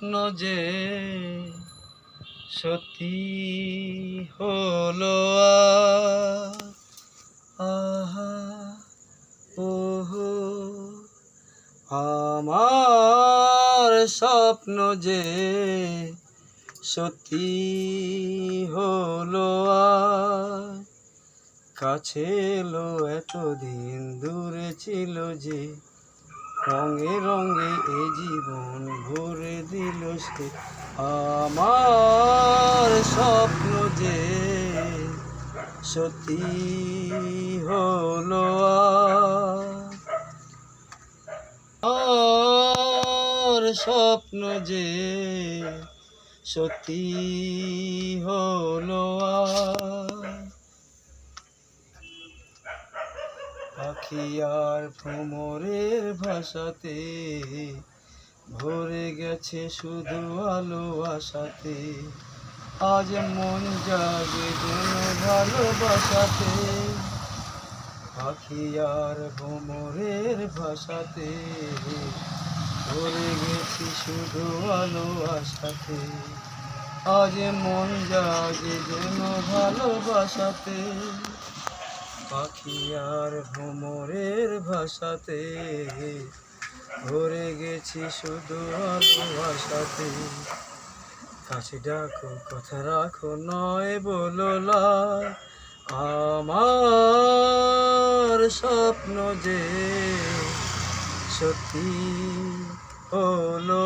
স্বপ্ন যে সত্যি হলো আহা ওহো আমার স্বপ্ন যে সত্যি হলো কাছে এলো এতদিন দূরে ছিল যে রঙে রঙে এই জীবন ভরে দিল সে আমার স্বপ্ন যে সত্যি হলো আর স্বপ্ন যে সত্যি হলো পাখি আর ভ্রমরের ভাষাতে ভরে গেছে শুধু আলো আশাতে আজ মন জাগে যেন ভালোবাসাতে পাখি আর ভ্রমরের ভাষাতে ভরে গেছি শুধু আলো আশাতে আজ মন জাগে যেন ভালোবাসাতে পাখি আর ভ্রমরের ভাষাতে ভরে গেছি শুধু ভালোবাসাতে কাছে ডাকো কথা রাখো নয় বলো লা আমার স্বপ্ন যে সত্যি হলো